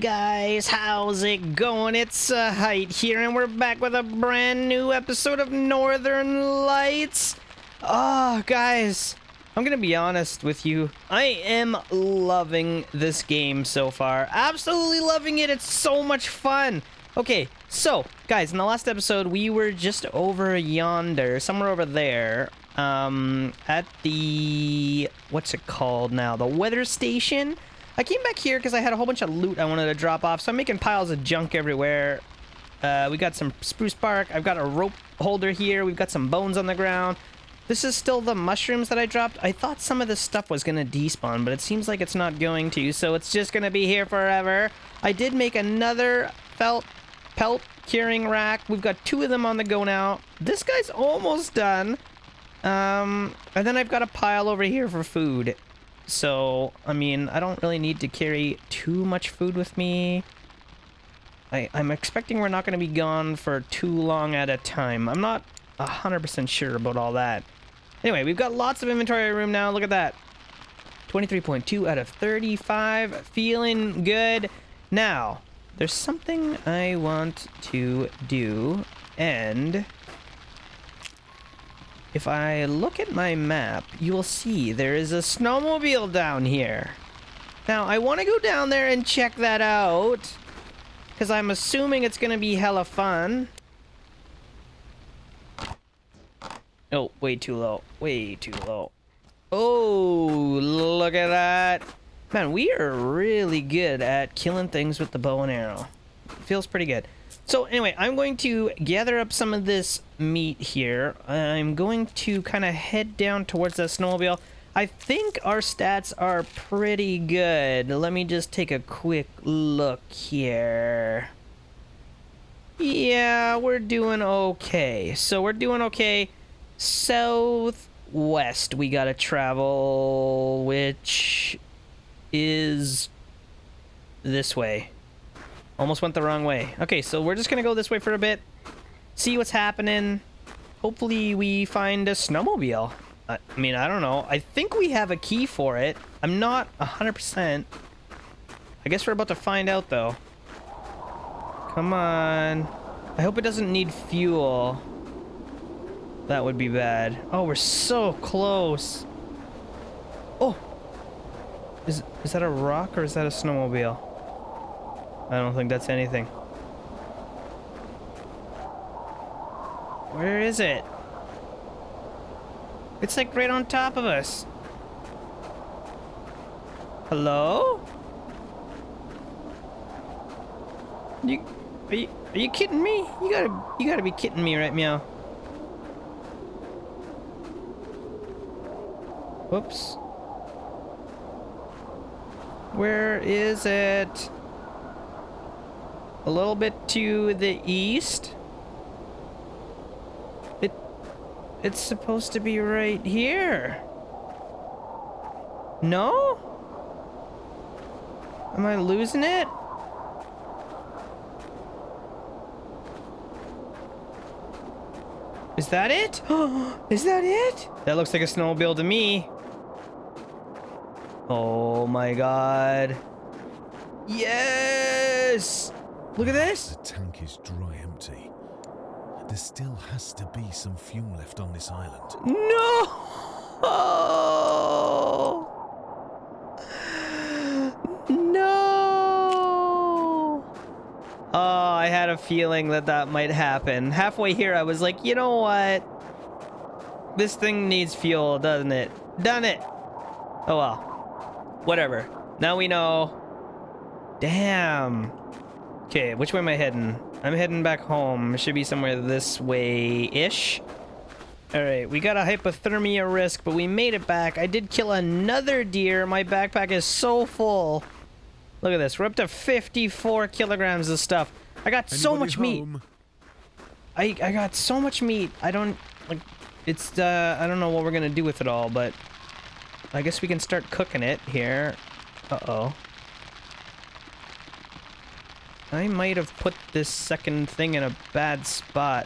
guys, how's it going? It's Zahait here, and we're back with a brand new episode of Northern Lights. Oh, guys, I'm gonna be honest with you. I am loving this game so far. Absolutely loving it. It's so much fun. Okay, so, guys, in the last episode, we were just over yonder, somewhere over there, at the, what's it called now? The weather station? I came back here because I had a whole bunch of loot I wanted to drop off, so I'm making piles of junk everywhere. We got some spruce bark. I've got a rope holder here. We've got some bones on the ground. This is still the mushrooms that I dropped. I thought some of this stuff was going to despawn, but it seems like it's not going to, so it's just going to be here forever. I did make another pelt curing rack. We've got 2 of them on the go now. This guy's almost done. And then I've got a pile over here for food. So, I mean, I don't really need to carry too much food with me. I'm expecting we're not going to be gone for too long at a time. I'm not 100% sure about all that. Anyway, we've got lots of inventory room now. Look at that. 23.2 out of 35. Feeling good. Now, there's something I want to do, and if I look at my map, you will see there is a snowmobile down here. Now, I want to go down there and check that out, because I'm assuming it's going to be hella fun. Oh, way too low. Way too low. Oh, look at that. Man, we are really good at killing things with the bow and arrow. Feels pretty good. So anyway, I'm going to gather up some of this meat here. I'm going to kind of head down towards the snowmobile. I think our stats are pretty good. Let me just take a quick look here. Yeah, we're doing okay. So we're doing okay. Southwest we gotta travel, which is this way. Almost went the wrong way. Okay, so we're just gonna go this way for a bit, see what's happening. Hopefully we find a snowmobile. I mean, I don't know. I think we have a key for it. I'm not 100%. I guess we're about to find out, though. Come on. I hope it doesn't need fuel. That would be bad. Oh, we're so close. Oh! Is that a rock or is that a snowmobile? I don't think that's anything. Where is it? It's like right on top of us. Hello? Are you kidding me? You gotta be kidding me, right, meow? Whoops. Where is it? A little bit to the east. It's supposed to be right here. No? Am I losing it? Is that it? Is that it? That looks like a snowmobile to me. Oh my god. Yes! Look at this! The tank is dry empty. There still has to be some fuel left on this island. No! No! Oh, I had a feeling that might happen. Halfway here, I was like, you know what? This thing needs fuel, doesn't it? Done it! Oh well. Whatever. Now we know. Damn. Okay, which way am I heading? I'm heading back home. It should be somewhere this way-ish. Alright, we got a hypothermia risk, but we made it back. I did kill another deer. My backpack is so full. Look at this. We're up to 54 kilograms of stuff. I got so much meat. I got so much meat. I don't... like. It's, I don't know what we're gonna do with it all, but... I guess we can start cooking it here. Uh-oh. I might have put this second thing in a bad spot.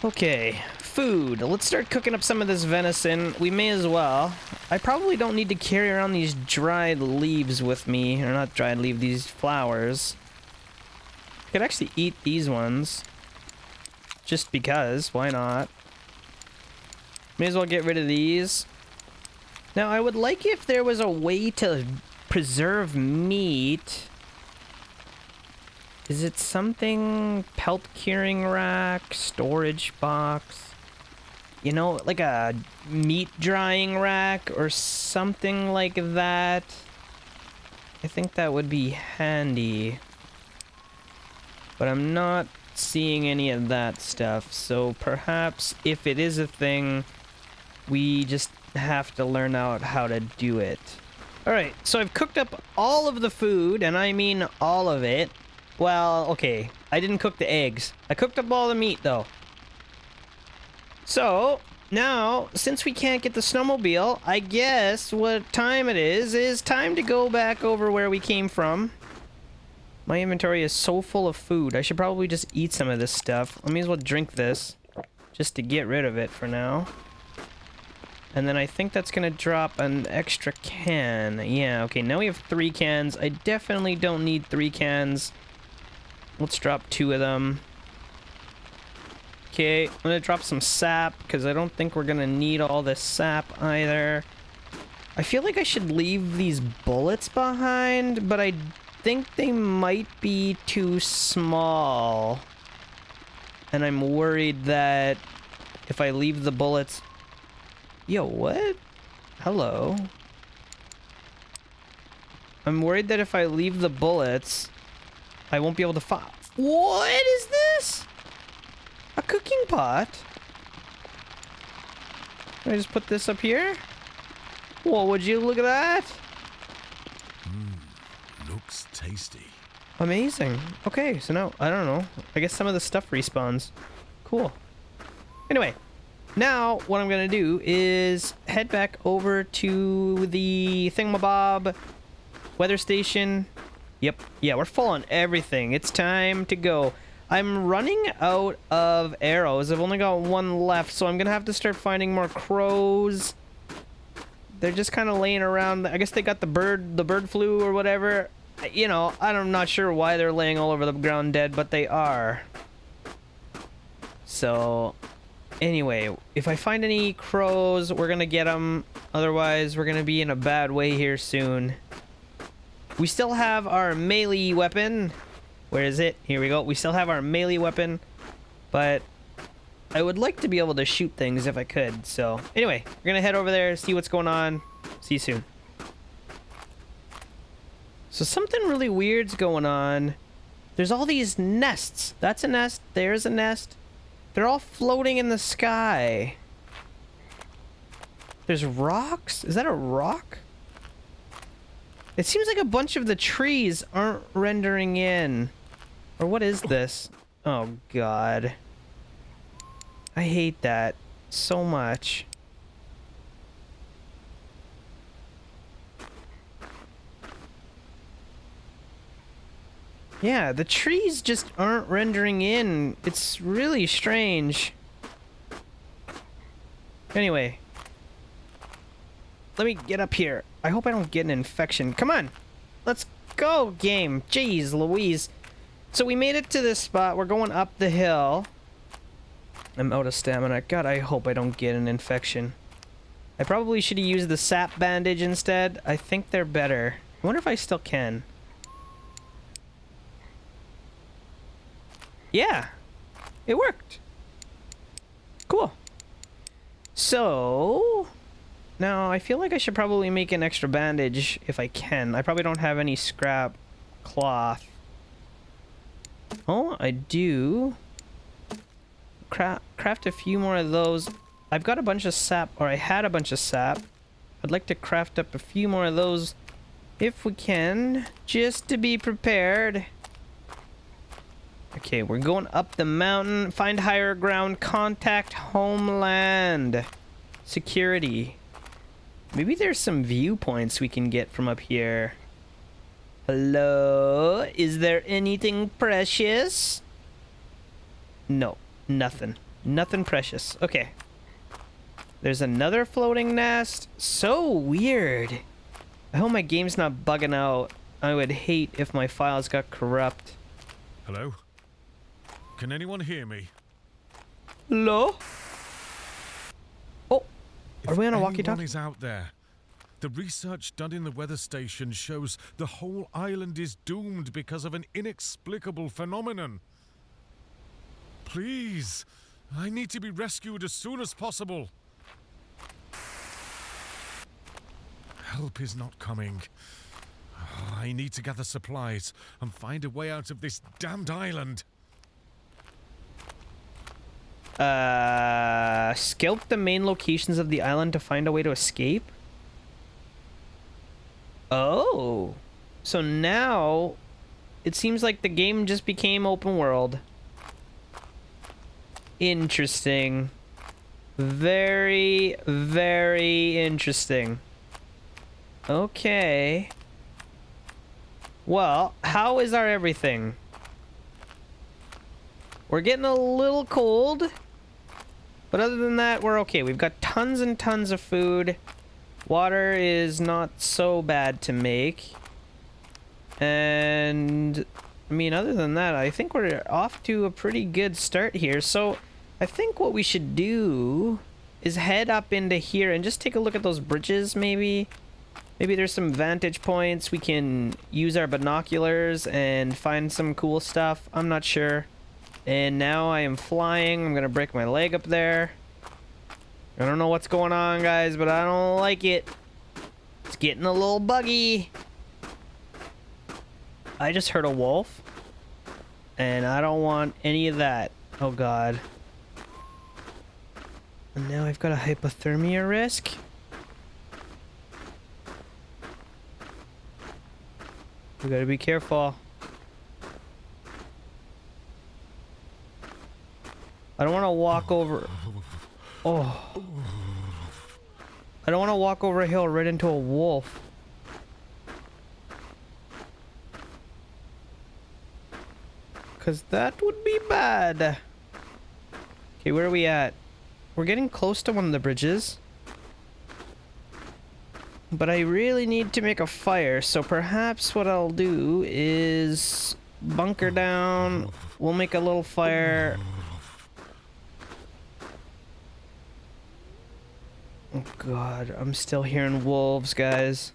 Okay, food. Let's start cooking up some of this venison. We may as well. I probably don't need to carry around these dried leaves with me. Or not dried leaves, these flowers. I could actually eat these ones. Just because, why not? May as well get rid of these. Now, I would like if there was a way to preserve meat. Is it something? Pelt curing rack? Storage box? You know, like a meat drying rack or something like that? I think that would be handy. But I'm not seeing any of that stuff, so perhaps if it is a thing, we just have to learn out how to do it. Alright, so I've cooked up all of the food, and I mean all of it. Well, okay, I didn't cook the eggs. I cooked up all the meat, though. So, now, since we can't get the snowmobile, I guess what time it is time to go back over where we came from. My inventory is so full of food. I should probably just eat some of this stuff. I may as well drink this, just to get rid of it for now. And then I think that's gonna drop an extra can. Yeah, okay, now we have 3 cans. I definitely don't need 3 cans. Let's drop 2 of them. Okay, I'm gonna drop some sap, because I don't think we're gonna need all this sap either. I feel like I should leave these bullets behind, but I think they might be too small. And I'm worried that if I leave the bullets... Yo, what? Hello? I'm worried that if I leave the bullets, I won't be able to fire. What is this? A cooking pot? Can I just put this up here? Whoa, would you look at that? Looks tasty. Amazing. Okay, so now, I don't know. I guess some of the stuff respawns. Cool. Anyway, now what I'm gonna do is head back over to the thingamabob weather station. Yep, yeah, we're full on everything. It's time to go. I'm running out of arrows. I've only got 1 left, so I'm gonna have to start finding more crows. They're just kind of laying around. I guess they got the bird flu or whatever. You know, I'm not sure why they're laying all over the ground dead, but they are. So, anyway, if I find any crows, we're gonna get them. Otherwise, we're gonna be in a bad way here soon. We still have our melee weapon. Where is it? Here we go. We still have our melee weapon, but I would like to be able to shoot things if I could. So, anyway, we're gonna head over there, see what's going on. See you soon. So something really weird's going on. There's all these nests. That's a nest. There's a nest. They're all floating in the sky. There's rocks? Is that a rock? It seems like a bunch of the trees aren't rendering in. Or what is this? Oh, God. I hate that so much. Yeah, the trees just aren't rendering in. It's really strange. Anyway. Let me get up here. I hope I don't get an infection. Come on. Let's go, game. Jeez Louise. So we made it to this spot. We're going up the hill. I'm out of stamina. God, I hope I don't get an infection. I probably should have used the sap bandage instead. I think they're better. I wonder if I still can. Yeah, it worked. Cool. So, now I feel like I should probably make an extra bandage if I can. I probably don't have any scrap cloth. Oh, I do. Craft a few more of those. I've got a bunch of sap, or I had a bunch of sap. I'd like to craft up a few more of those if we can, just to be prepared. Okay, we're going up the mountain. Find higher ground. Contact homeland. Security. Maybe there's some viewpoints we can get from up here. Hello? Is there anything precious? No, nothing. Nothing precious. Okay. There's another floating nest. So weird. I hope my game's not bugging out. I would hate if my files got corrupt. Hello? Can anyone hear me? Hello? Oh, are we on a If walkie-talkie? anyone is out there, the research done in the weather station shows the whole island is doomed because of an inexplicable phenomenon. Please, I need to be rescued as soon as possible. Help is not coming. I need to gather supplies and find a way out of this damned island. Scout the main locations of the island to find a way to escape? Oh. So now it seems like the game just became open world. Interesting. Very, very interesting. Okay. Well, how is our everything? We're getting a little cold. But other than that, we're okay. We've got tons and tons of food. Water is not so bad to make. And I mean, other than that, I think we're off to a pretty good start here. So I think what we should do is head up into here and just take a look at those bridges, maybe. Maybe there's some vantage points. We can use our binoculars and find some cool stuff. I'm not sure. And now I am flying. I'm gonna break my leg up there. I don't know what's going on, guys, but I don't like it. It's getting a little buggy. I just heard a wolf. And I don't want any of that. Oh, God. And now I've got a hypothermia risk. We gotta be careful. I don't want to walk over... Oh. I don't want to walk over a hill right into a wolf. Because that would be bad. Okay, where are we at? We're getting close to one of the bridges. But I really need to make a fire, so perhaps what I'll do is bunker down. We'll make a little fire. Oh God, I'm still hearing wolves, guys.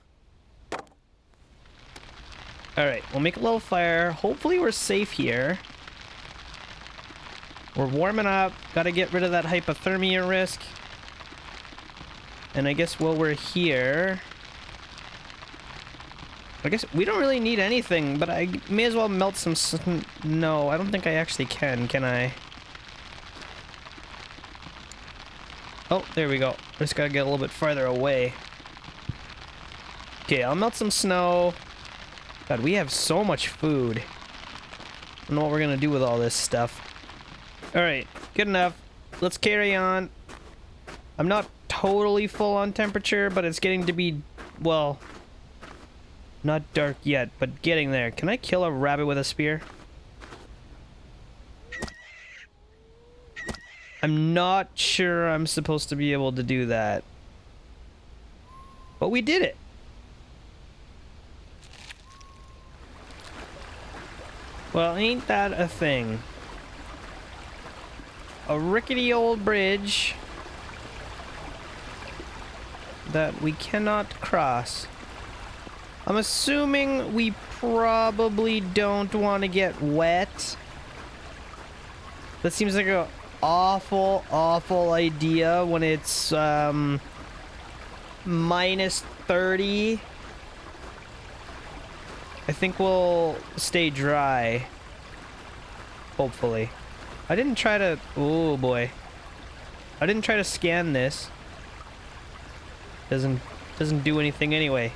Alright, we'll make a little fire. Hopefully we're safe here. We're warming up. Gotta get rid of that hypothermia risk. And I guess while we're here... I guess we don't really need anything, but I may as well melt some no, I don't think I actually can I? Oh, there we go. Just gotta get a little bit farther away. Okay, I'll melt some snow. God, we have so much food. I don't know what we're gonna do with all this stuff. Alright, good enough. Let's carry on. I'm not totally full on temperature, but it's getting to be, well, not dark yet, but getting there. Can I kill a rabbit with a spear? I'm not sure I'm supposed to be able to do that. But we did it. Well, ain't that a thing? A rickety old bridge that we cannot cross. I'm assuming we probably don't want to get wet. That seems like a awful idea when it's minus 30. I think we'll stay dry. Hopefully. I didn't try to... Oh boy. I didn't try to scan this. Doesn't do anything anyway.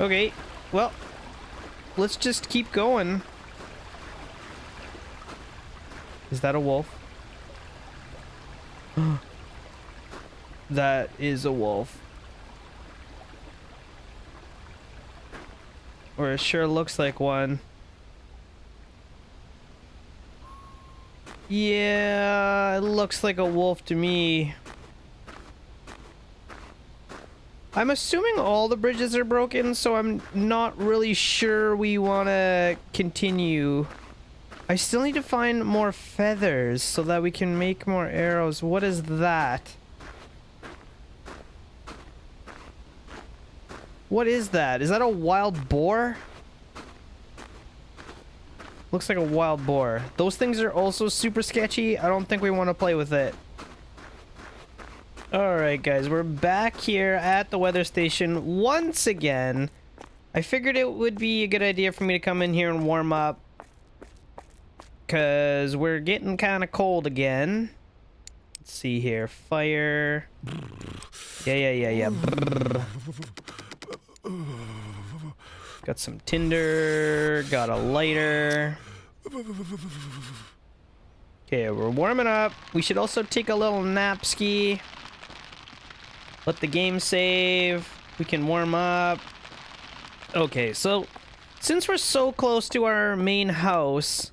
Okay, well, let's just keep going. Is that a wolf? That is a wolf. Or it sure looks like one. Yeah, it looks like a wolf to me. I'm assuming all the bridges are broken, so I'm not really sure we want to continue. I still need to find more feathers so that we can make more arrows. What is that? What is that? Is that a wild boar? Looks like a wild boar. Those things are also super sketchy. I don't think we want to play with it. Alright guys, we're back here at the weather station once again. I figured it would be a good idea for me to come in here and warm up, because we're getting kind of cold again. Let's see here. Fire. Yeah. Got some tinder. Got a lighter. Okay, we're warming up. We should also take a little nap ski. Let the game save. We can warm up. Okay, so since we're so close to our main house,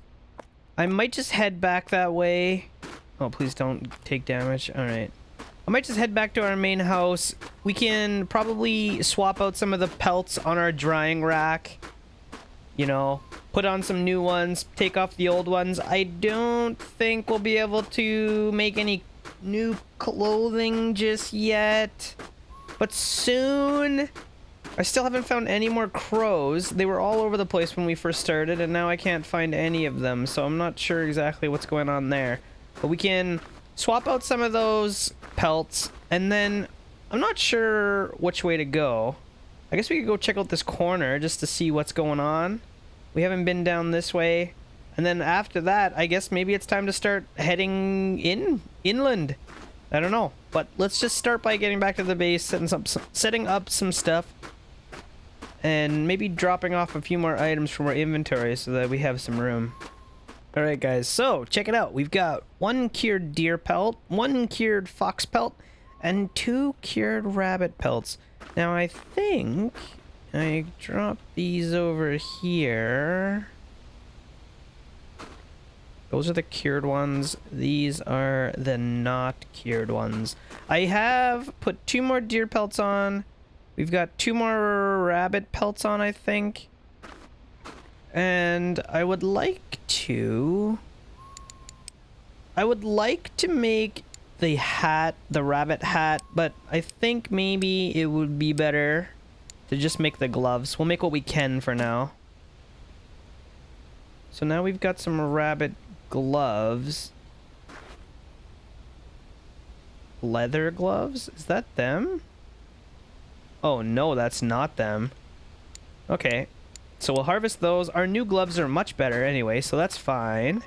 I might just head back that way. Oh, please don't take damage. Alright. I might just head back to our main house. We can probably swap out some of the pelts on our drying rack. You know, put on some new ones, take off the old ones. I don't think we'll be able to make any new clothing just yet, but soon. I still haven't found any more crows. They were all over the place when we first started, and now I can't find any of them, so I'm not sure exactly what's going on there. But we can swap out some of those pelts, and then I'm not sure which way to go. I guess we could go check out this corner just to see what's going on. We haven't been down this way. And then after that, I guess maybe it's time to start heading inland. I don't know. But let's just start by getting back to the base, setting up some stuff, and maybe dropping off a few more items from our inventory so that we have some room. Alright guys, so check it out. We've got 1 cured deer pelt, 1 cured fox pelt, and 2 cured rabbit pelts. Now I think I dropped these over here. Those are the cured ones. These are the not cured ones. I have put 2 more deer pelts on. We've got 2 more rabbit pelts on, I think. And I would like to make the hat, the rabbit hat, but I think maybe it would be better to just make the gloves. We'll make what we can for now. So now we've got some rabbit gloves. Leather gloves? Is that them? Oh no, that's not them. Okay. So we'll harvest those. Our new gloves are much better anyway, so that's fine.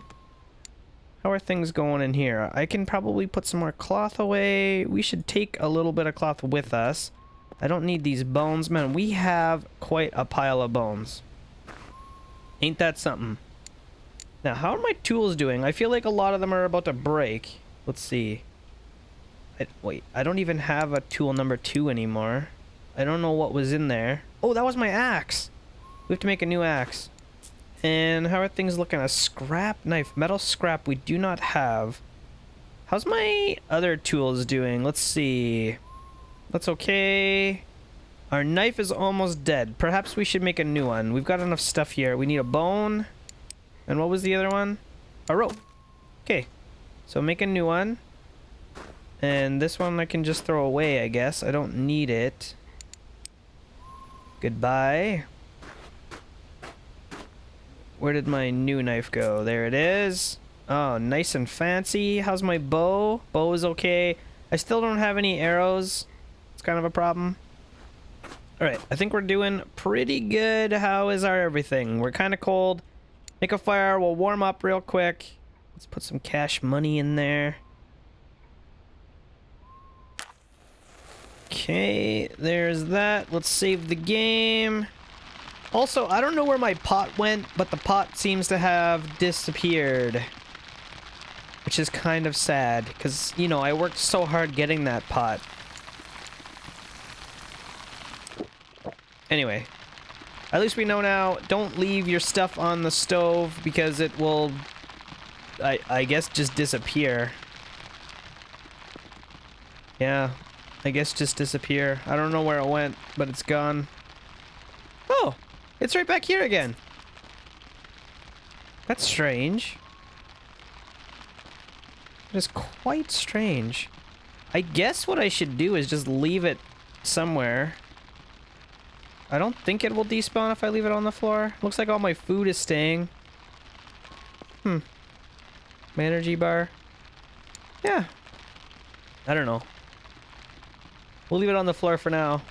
How are things going in here? I can probably put some more cloth away. We should take a little bit of cloth with us. I don't need these bones. Man, we have quite a pile of bones. Ain't that something? Now, how are my tools doing? I feel like a lot of them are about to break. Let's see. Wait, I don't even have a tool number 2 anymore. I don't know what was in there. Oh, that was my axe. We have to make a new axe. And how are things looking? A scrap knife. Metal scrap we do not have. How's my other tools doing? Let's see. That's okay. Our knife is almost dead. Perhaps we should make a new one. We've got enough stuff here. We need a bone. And what was the other one? A rope. Okay. So make a new one. And this one I can just throw away, I guess. I don't need it. Goodbye. Where did my new knife go? There it is. Oh, nice and fancy. How's my bow? Bow is okay. I still don't have any arrows. It's kind of a problem. Alright, I think we're doing pretty good. How is our everything? We're kind of cold. Make a fire. We'll warm up real quick. Let's put some cash money in there. Okay, there's that. Let's save the game. Also, I don't know where my pot went, but the pot seems to have disappeared. Which is kind of sad, because, you know, I worked so hard getting that pot. Anyway, at least we know now, don't leave your stuff on the stove, because it will I guess just disappear. Yeah, I guess just disappear. I don't know where it went, but it's gone. Oh, it's right back here again. That's strange. It is quite strange. I guess what I should do is just leave it somewhere. I don't think it will despawn if I leave it on the floor. Looks like all my food is staying. My energy bar. Yeah. I don't know. We'll leave it on the floor for now.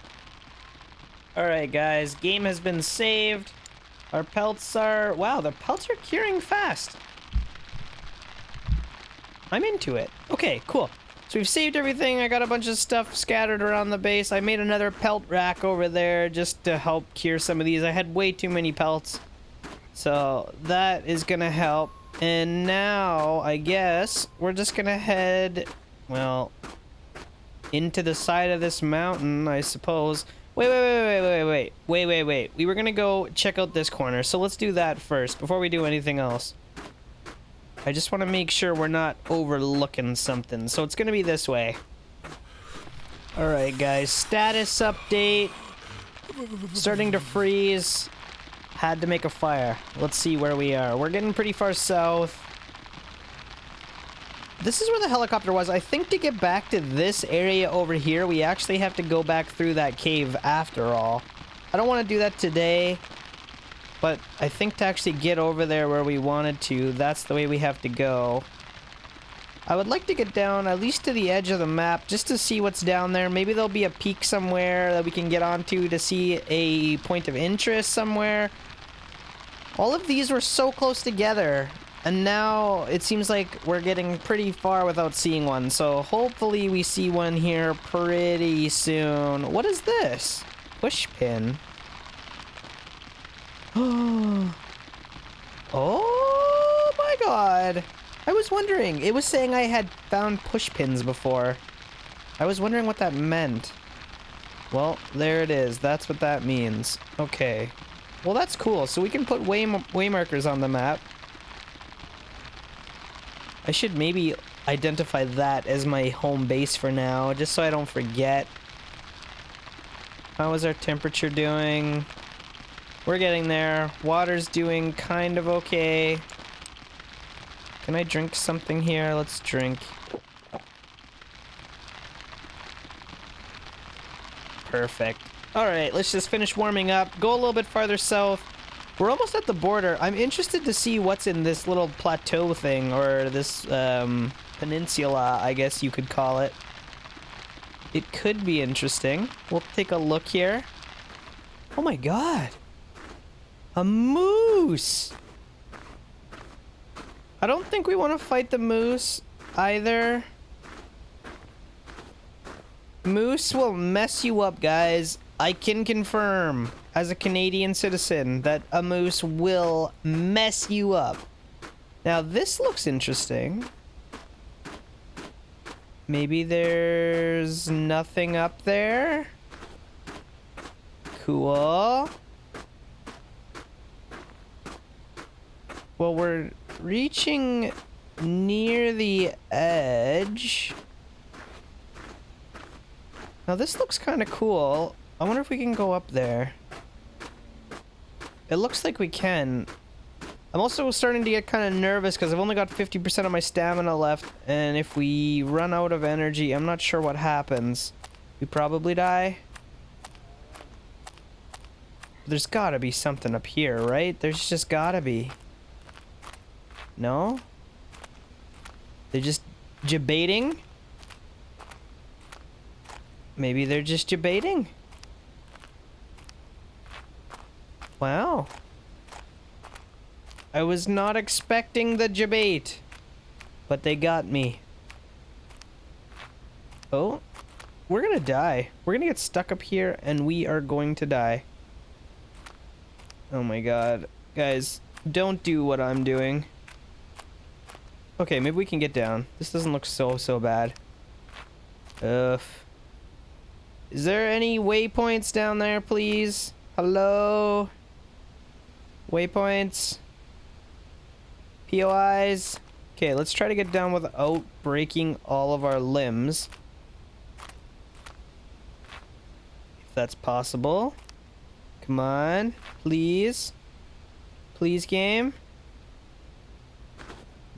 Alright guys, game has been saved. Our pelts are... Wow, the pelts are curing fast. I'm into it. Okay, cool. So we've saved everything. I got a bunch of stuff scattered around the base. I made another pelt rack over there just to help cure some of these. I had way too many pelts. So that is gonna help. And now, I guess, we're just gonna head, well, into the side of this mountain, I suppose. Wait. We were gonna go check out this corner, so let's do that first before we do anything else. I just want to make sure we're not overlooking something, so it's gonna be this way. Alright guys, status update. Starting to freeze. Had to make a fire. Let's see where we are. We're getting pretty far south. This is where the helicopter was. I think to get back to this area over here, we actually have to go back through that cave after all. I don't want to do that today, but I think to actually get over there where we wanted to, that's the way we have to go. I would like to get down at least to the edge of the map just to see what's down there. Maybe there'll be a peak somewhere that we can get onto to see a point of interest somewhere. All of these were so close together, and now it seems like we're getting pretty far without seeing one. So hopefully we see one here pretty soon. What is this? Push pin. Oh my god. I was wondering. It was saying I had found push pins before. I was wondering what that meant. Well, there it is. That's what that means. Okay. Well, that's cool. So we can put way markers on the map. I should maybe identify that as my home base for now, just so I don't forget. How is our temperature doing? We're getting there. Water's doing kind of okay. Can I drink something here? Let's drink. Perfect. Alright, let's just finish warming up. Go a little bit farther south. We're almost at the border. I'm interested to see what's in this little plateau thing, or this peninsula, I guess you could call it. It could be interesting. We'll take a look here. Oh my god. A moose! I don't think we want to fight the moose either. Moose will mess you up, guys. I can confirm, as a Canadian citizen, that a moose will mess you up. Now, this looks interesting. Maybe there's nothing up there? Cool. Well, we're reaching near the edge. Now, this looks kind of cool. I wonder if we can go up there. It looks like we can. I'm also starting to get kind of nervous because I've only got 50% of my stamina left, and if we run out of energy, I'm not sure what happens. We probably die. There's gotta be something up here, right? There's just gotta be. No? They're just debating? Maybe they're just debating. Wow. I was not expecting the debate, but they got me. Oh, we're gonna die. We're gonna get stuck up here and we are going to die. Oh my god. Guys, don't do what I'm doing. Okay, maybe we can get down. This doesn't look so bad. Ugh. Is there any waypoints down there, please? Hello? Waypoints? POIs? Okay, let's try to get down without breaking all of our limbs. If that's possible. Come on. Please. Please, game.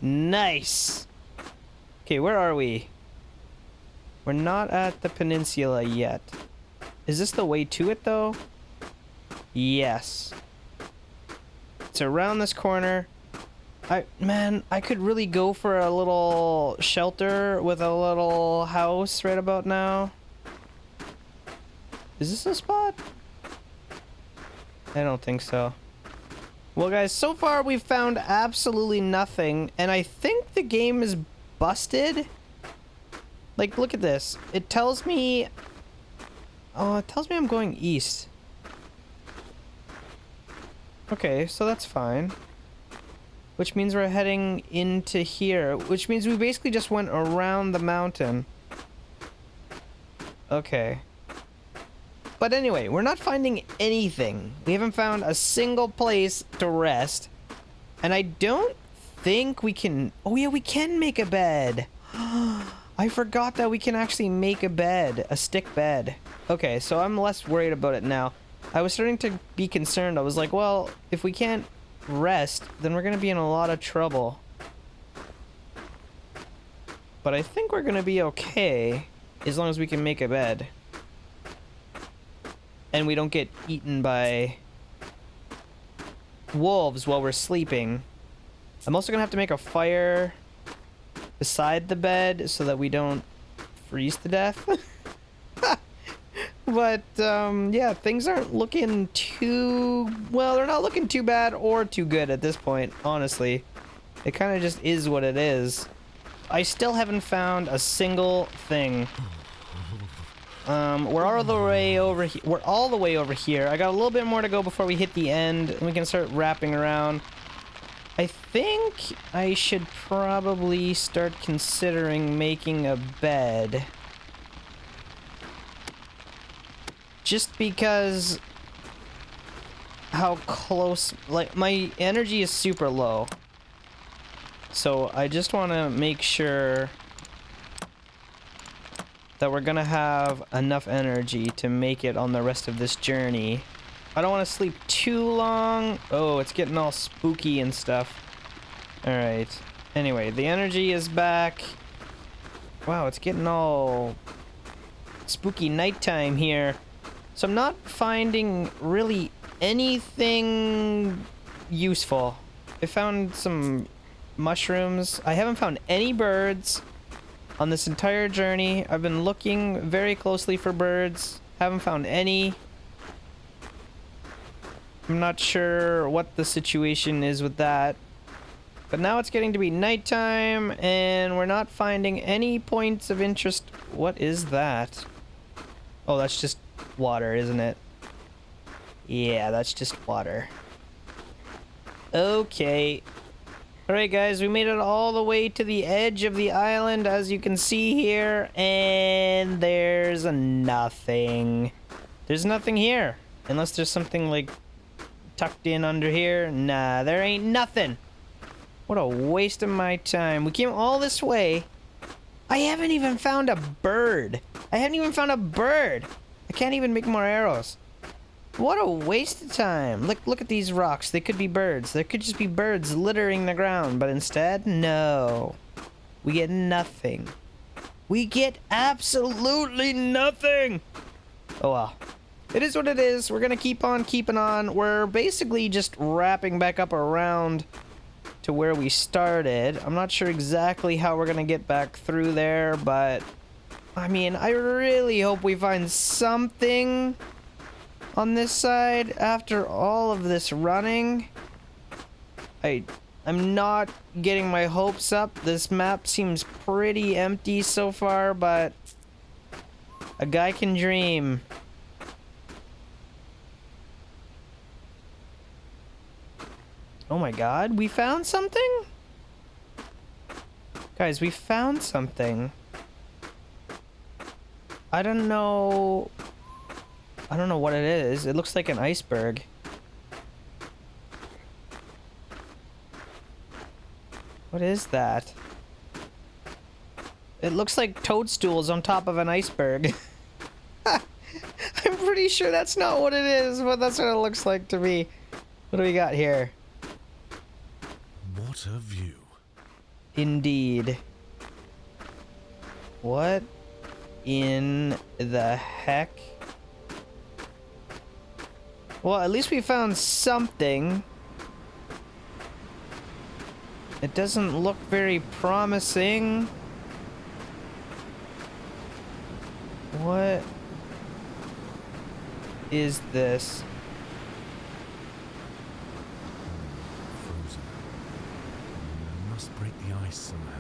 Nice. Okay, where are we? We're not at the peninsula yet. Is this the way to it, though? Yes. It's around this corner. Man, I could really go for a little shelter with a little house right about now. Is this a spot? I don't think so. Well, guys, so far we've found absolutely nothing, and I think the game is busted. Like, look at this. It tells me... Oh, it tells me I'm going east. Okay, so that's fine. Which means we're heading into here. Which means we basically just went around the mountain. Okay. But anyway, we're not finding anything. We haven't found a single place to rest. And I don't think we can... Oh yeah, we can make a bed. I forgot that we can actually make a bed. A stick bed. Okay, so I'm less worried about it now. I was starting to be concerned. I was like, well, if we can't rest, then we're going to be in a lot of trouble. But I think we're going to be okay as long as we can make a bed. And we don't get eaten by wolves while we're sleeping. I'm also going to have to make a fire beside the bed so that we don't freeze to death. But, yeah, things aren't looking too... Well, they're not looking too bad or too good at this point, honestly. It kind of just is what it is. I still haven't found a single thing. We're all the way over here. We're all the way over here. I got a little bit more to go before we hit the end, and we can start wrapping around. I think I should probably start considering making a bed. Just because how close, like, my energy is super low. So I just want to make sure that we're gonna have enough energy to make it on the rest of this journey. I don't want to sleep too long. Oh, it's getting all spooky and stuff. Alright. Anyway, the energy is back. Wow, it's getting all spooky nighttime here. So I'm not finding really anything useful. I found some mushrooms. I haven't found any birds on this entire journey. I've been looking very closely for birds. Haven't found any. I'm not sure what the situation is with that. But now it's getting to be nighttime and we're not finding any points of interest. What is that? Oh, that's just water, isn't it? Yeah, that's just water. Okay. Alright guys, we made it all the way to the edge of the island, as you can see here, and there's nothing. There's nothing here. Unless there's something, like, tucked in under here. Nah, there ain't nothing. What a waste of my time. We came all this way. I haven't even found a bird. I haven't even found a bird. I can't even make more arrows. What a waste of time. Look at these rocks. They could be birds. There could just be birds littering the ground, but instead, no. We get nothing. We get absolutely nothing. Oh well. It is what it is. We're gonna keep on keeping on. We're basically just wrapping back up around to where we started. I'm not sure exactly how we're gonna get back through there, but I mean, I really hope we find something on this side after all of this running. I'm not getting my hopes up. This map seems pretty empty so far, but a guy can dream. Oh my god, we found something? Guys, we found something. I don't know what it is. It looks like an iceberg. What is that? It looks like toadstools on top of an iceberg. I'm pretty sure that's not what it is, but that's what it looks like to me. What do we got here? What a view. Indeed. What in the heck? Well, at least we found something. It doesn't look very promising. What is this? Frozen. Must break the ice somehow.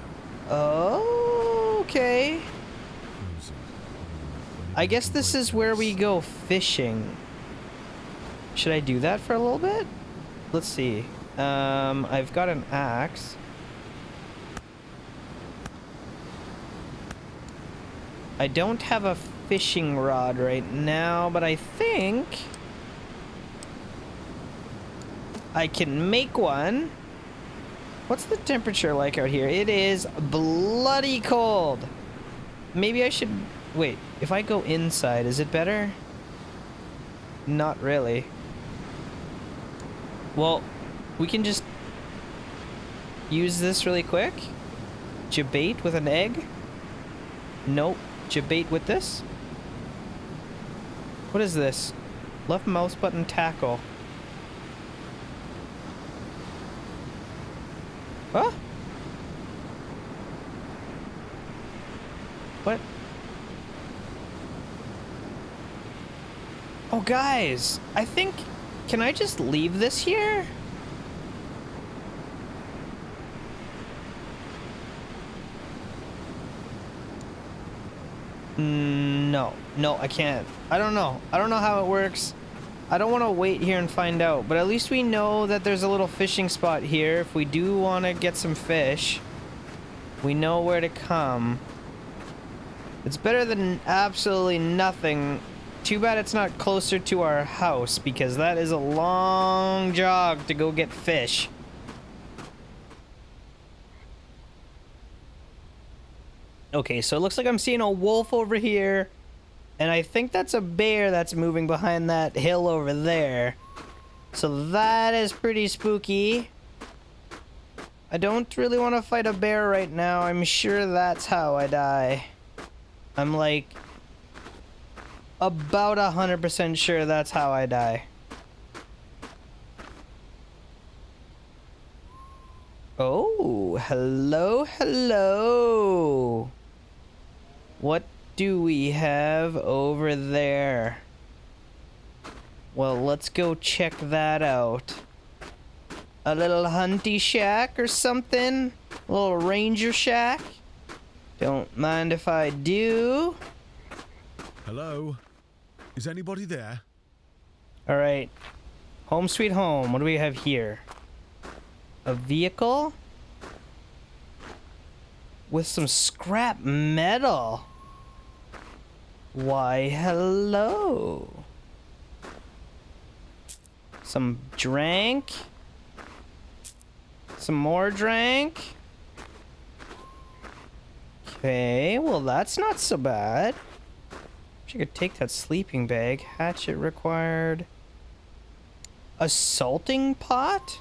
Oh, okay. Frozen. I guess this is where we go fishing. Should I do that for a little bit? Let's see. I've got an axe. I don't have a fishing rod right now, but I think I can make one. What's the temperature like out here? It is bloody cold. Maybe I should... Wait, if I go inside, is it better? Not really. Well, we can just use this really quick. Jabait with an egg? Nope. Jabait with this? What is this? Left mouse button tackle. Huh? What? Oh, guys, I think... Can I just leave this here? No. No, I can't. I don't know. I don't know how it works. I don't want to wait here and find out, but at least we know that there's a little fishing spot here. If we do want to get some fish, we know where to come. It's better than absolutely nothing. Too bad it's not closer to our house, because that is a long jog to go get fish. Okay, so it looks like I'm seeing a wolf over here, and I think that's a bear that's moving behind that hill over there. So that is pretty spooky. I don't really want to fight a bear right now. I'm sure that's how I die. I'm like... about 100% sure that's how I die. Oh, hello, hello. What do we have over there? Well, let's go check that out. A little hunty shack or something? A little ranger shack? Don't mind if I do. Hello? Is anybody there? All right. Home sweet home. What do we have here? A vehicle? With some scrap metal. Why, hello. Some drank. Some more drank. Okay, well that's not so bad. I could take that sleeping bag. Hatchet required. A salting pot?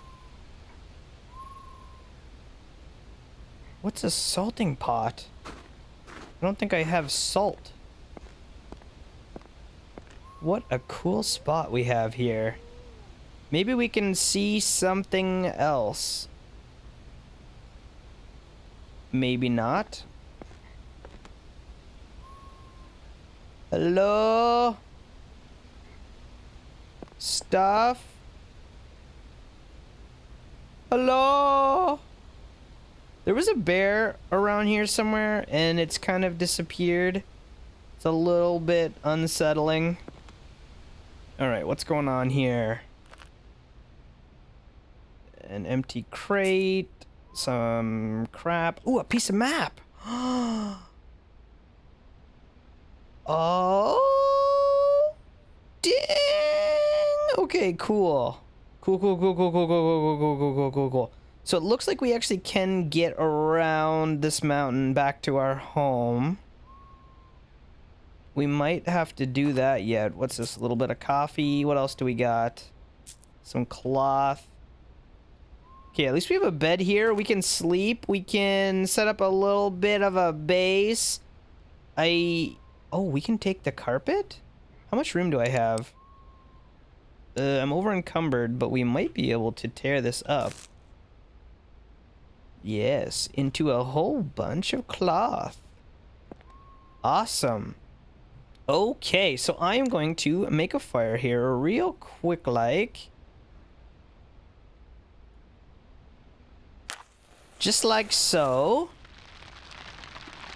What's a salting pot? I don't think I have salt. What a cool spot we have here. Maybe we can see something else. Maybe not. Hello? Stuff? Hello? There was a bear around here somewhere, and it's kind of disappeared. It's a little bit unsettling. Alright, what's going on here? An empty crate. Some crap. Ooh, a piece of map! Oh, dang! Okay, cool. Cool. So it looks like we actually can get around this mountain back to our home. We might have to do that yet. What's this? A little bit of coffee. What else do we got? Some cloth. Okay, at least we have a bed here. We can sleep. We can set up a little bit of a base. Oh, we can take the carpet? How much room do I have? I'm over encumbered, but we might be able to tear this up. Yes, into a whole bunch of cloth. Awesome. Okay, so I am going to make a fire here real quick like. Just like so.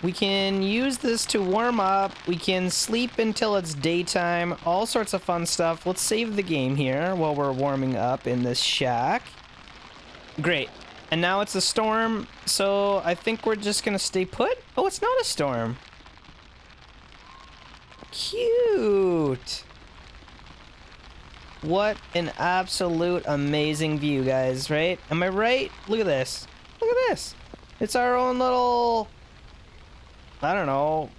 We can use this to warm up. We can sleep until it's daytime. All sorts of fun stuff. Let's save the game here while we're warming up in this shack. Great. And now it's a storm, so I think we're just gonna stay put. Oh, it's not a storm. Cute. What an absolute amazing view, guys, right? Am I right? Look at this. Look at this. It's our own little... I don't know.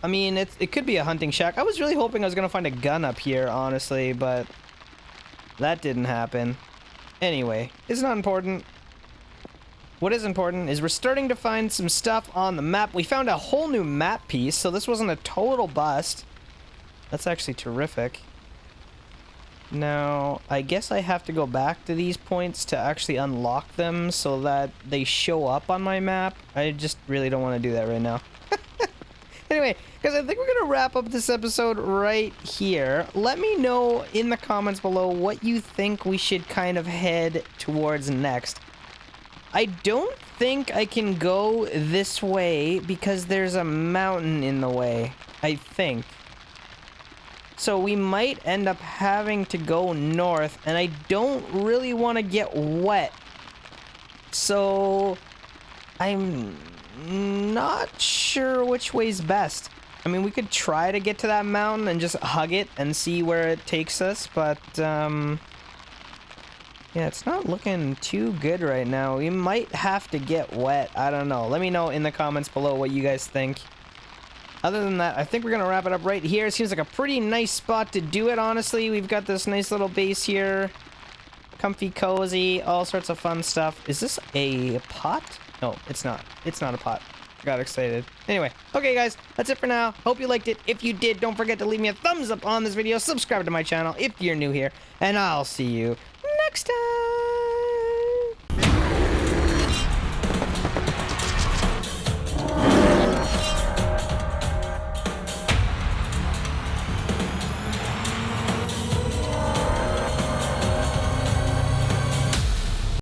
I mean, it could be a hunting shack. I was really hoping I was gonna find a gun up here, honestly, but that didn't happen. Anyway, it's not important. What is important is we're starting to find some stuff on the map. We found a whole new map piece, so this wasn't a total bust. That's actually terrific. Now, I guess I have to go back to these points to actually unlock them so that they show up on my map. I just really don't want to do that right now. Anyway, guys, I think we're going to wrap up this episode right here. Let me know in the comments below what you think we should kind of head towards next. I don't think I can go this way because there's a mountain in the way, I think. So we might end up having to go north, and I don't really want to get wet. So I'm not sure which way's best. I mean, we could try to get to that mountain and just hug it and see where it takes us, but yeah, it's not looking too good right now. We might have to get wet. I don't know. Let me know in the comments below what you guys think. Other than that, I think we're going to wrap it up right here. It seems like a pretty nice spot to do it, honestly. We've got this nice little base here. Comfy, cozy, all sorts of fun stuff. Is this a pot? No, it's not. It's not a pot. I got excited. Anyway, okay, guys, that's it for now. Hope you liked it. If you did, don't forget to leave me a thumbs up on this video. Subscribe to my channel if you're new here. And I'll see you next time.